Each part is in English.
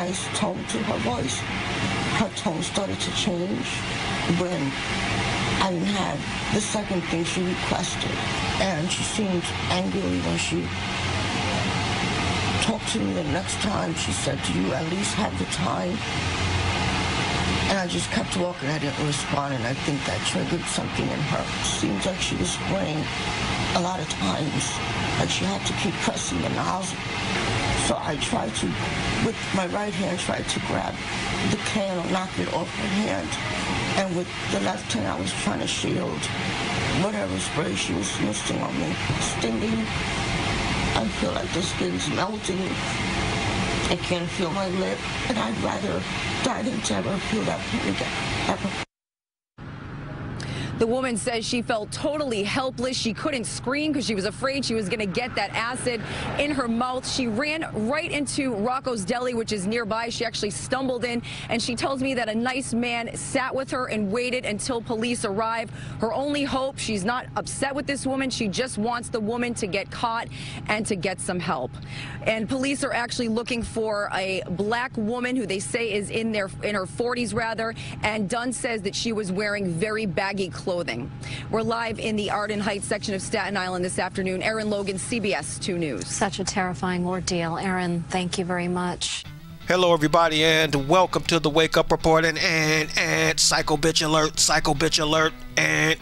nice tone to her voice. Her tone started to change when I didn't have the second thing she requested. And she seemed angry when she talked to me the next time. She said, "Do you at least have the time?" And I just kept walking. I didn't respond, and I think that triggered something in her. It seems like she was spraying a lot of times, like she had to keep pressing the nozzle. So I tried to, with my right hand, tried to grab the can or knock it off her hand. And with the left hand, I was trying to shield whatever spray she was misting on me. Stinging. I feel like the skin's melting. I can't feel my lip, and I'd rather die than to ever feel that pain again, ever. The woman says she felt totally helpless. She couldn't scream because she was afraid she was going to get that acid in her mouth. She ran right into Rocco's Deli, which is nearby. She actually stumbled in, and she tells me that a nice man sat with her and waited until police arrived. Her only hope, she's not upset with this woman. She just wants the woman to get caught and to get some help. And police are actually looking for a black woman who they say is in her 40s rather. And Dunn says that she was wearing very baggy clothing. We're live in the Arden Heights section of Staten Island this afternoon. Erin Logan, CBS 2 News. Such a terrifying ordeal. Erin, thank you very much. Hello, everybody, and welcome to the Wake Up Report. And psycho bitch alert, psycho bitch alert, and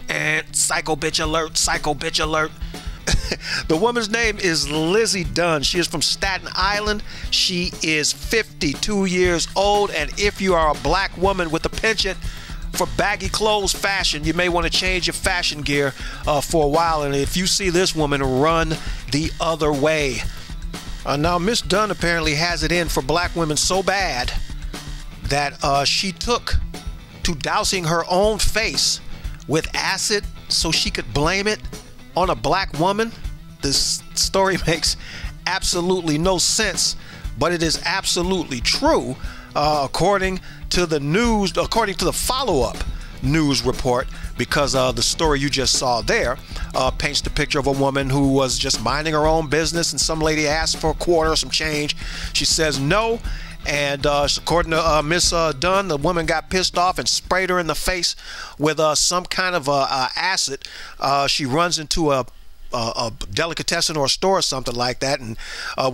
psycho bitch alert, psycho bitch alert. The woman's name is Lizzie Dunn. She is from Staten Island. She is 52 years old, and if you are a black woman with a penchant for baggy clothes fashion, you may want to change your fashion gear for a while. And if you see this woman, run the other way. Now, Miss Dunn apparently has it in for black women so bad that she took to dousing her own face with acid so she could blame it on a black woman. This story makes absolutely no sense, but it is absolutely true, according to the follow-up news report, because the story you just saw there paints the picture of a woman who was just minding her own business, and some lady asked for a quarter or some change. She says no, and according to Miss Dunn, the woman got pissed off and sprayed her in the face with some kind of acid. She runs into a delicatessen or a store or something like that, and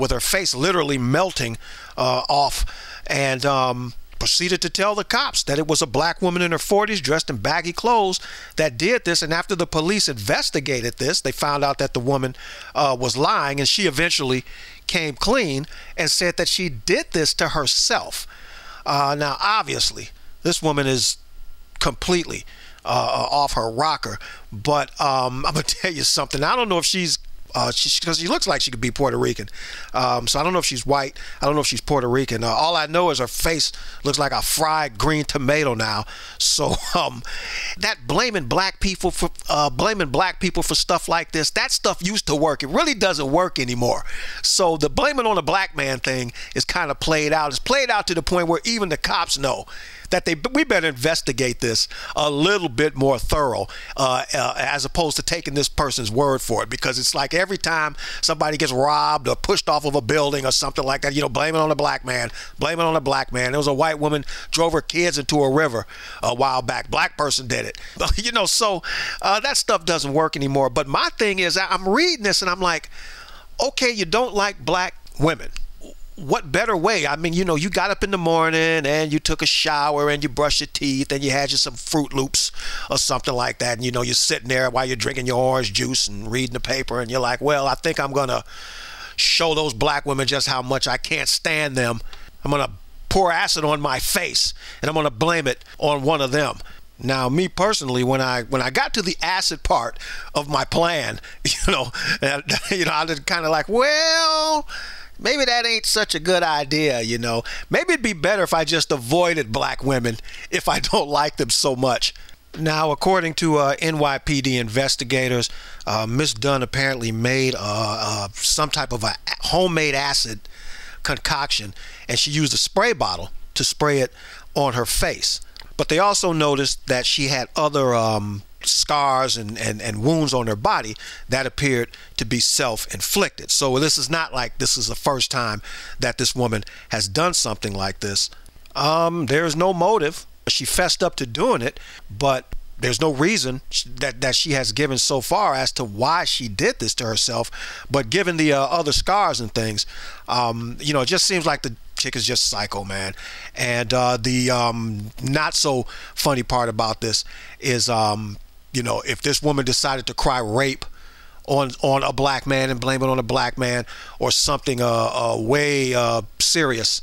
with her face literally melting off, and proceeded to tell the cops that it was a black woman in her 40s dressed in baggy clothes that did this. And after the police investigated this, they found out that the woman was lying, and she eventually came clean and said that she did this to herself. Now, obviously, this woman is completely off her rocker, but I'm gonna tell you something. I don't know if she's because she looks like she could be Puerto Rican, so I don't know if she's white. I don't know if she's Puerto Rican. All I know is her face looks like a fried green tomato now. So that blaming black people for stuff like this, that stuff used to work. It really doesn't work anymore. So the blaming on a black man thing is kind of played out. It's played out to the point where even the cops know that we better investigate this a little bit more thorough, as opposed to taking this person's word for it, because it's like every time somebody gets robbed or pushed off of a building or something like that, blame it on a black man, blame it on a black man. There was a white woman drove her kids into a river a while back. Black person did it. So that stuff doesn't work anymore. But my thing is, I'm reading this and I'm like, okay, you don't like black women. What better way? I mean, you got up in the morning and you took a shower and you brushed your teeth and you had you some Fruit Loops or something like that. And, you're sitting there while you're drinking your orange juice and reading the paper, and you're like, well, I think I'm going to show those black women just how much I can't stand them. I'm going to pour acid on my face and I'm going to blame it on one of them. Now, me personally, when I got to the acid part of my plan, I was kind of like, well, maybe that ain't such a good idea, Maybe it'd be better if I just avoided black women if I don't like them so much. Now, according to NYPD investigators, Miss Dunn apparently made some type of a homemade acid concoction, and she used a spray bottle to spray it on her face. But they also noticed that she had other scars and wounds on her body that appeared to be self-inflicted. So this is not like this is the first time that this woman has done something like this. There's no motive. She fessed up to doing it, but there's no reason that she has given so far as to why she did this to herself. But given the other scars and things, it just seems like the chick is just psycho, man. And the not so funny part about this is, if this woman decided to cry rape on a black man and blame it on a black man or something way serious,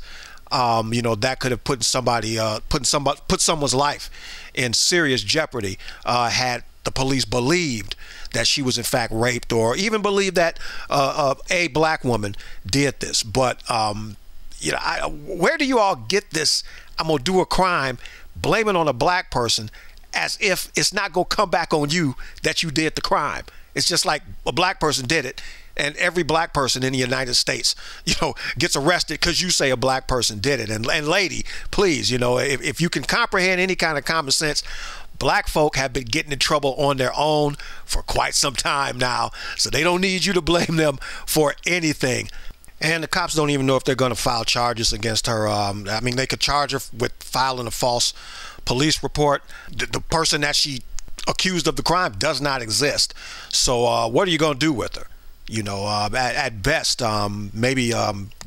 that could have put someone's life in serious jeopardy had the police believed that she was in fact raped, or even believed that a black woman did this. But where do you all get this? I'm gonna do a crime, blame it on a black person, as if it's not gonna come back on you that you did the crime. It's just like a black person did it, and every black person in the United States, gets arrested because you say a black person did it. And lady, please, if you can comprehend any kind of common sense, black folk have been getting in trouble on their own for quite some time now, so they don't need you to blame them for anything. And the cops don't even know if they're going to file charges against her. They could charge her with filing a false police report. The person that she accused of the crime does not exist. So what are you going to do with her? At best, maybe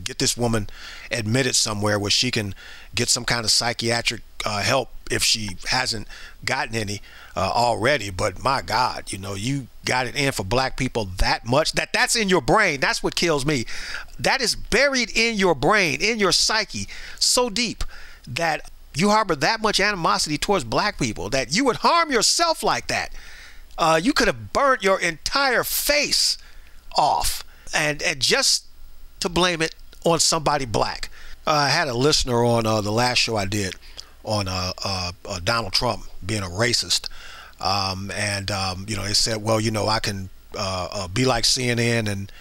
get this woman admitted somewhere where she can get some kind of psychiatric help if she hasn't gotten any already. But my God, you got it in for black people that much, that's in your brain. That's what kills me. That is buried in your brain, in your psyche, so deep that you harbor that much animosity towards black people that you would harm yourself like that. You could have burnt your entire face off and just to blame it on somebody black. I had a listener on the last show I did on Donald Trump being a racist, they said, well, I can be like CNN and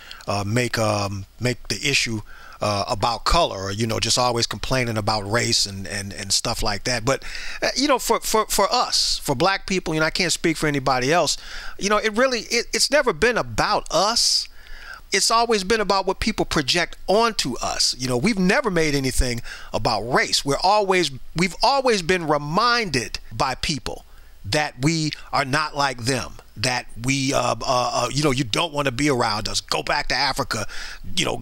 make the issue about color, or just always complaining about race and stuff like that. But for us, for black people, I can't speak for anybody else. It's never been about us. It's always been about what people project onto us. We've never made anything about race. We've always been reminded by people that we are not like them, that we you don't want to be around us. Go back to Africa,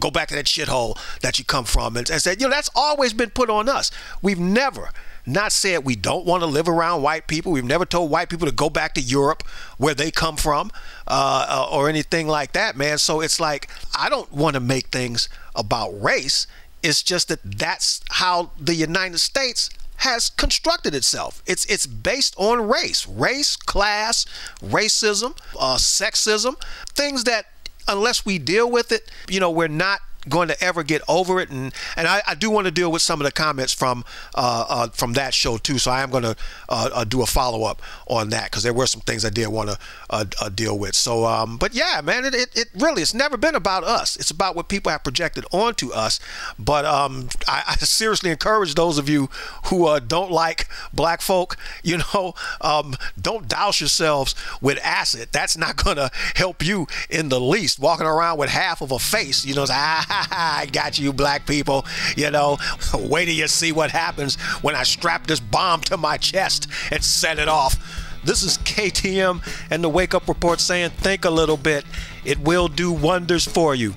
go back to that shithole that you come from, and said, that's always been put on us. We've never not said we don't want to live around white people. We've never told white people to go back to Europe where they come from, or anything like that, man. So it's like, I don't want to make things about race. It's just that that's how the United States has constructed itself. It's based on race, class, racism, sexism, things that unless we deal with it, we're not going to ever get over it. And I do want to deal with some of the comments from that show too. So I am going to do a follow-up on that, because there were some things I did want to deal with. So but yeah, man, it really, it's never been about us. It's about what people have projected onto us. But I seriously encourage those of you who don't like black folk, don't douse yourselves with acid. That's not going to help you in the least. Walking around with half of a face, I got you, black people. Wait till you see what happens when I strap this bomb to my chest and set it off. This is KTM and the Wake Up Report saying, think a little bit. It will do wonders for you.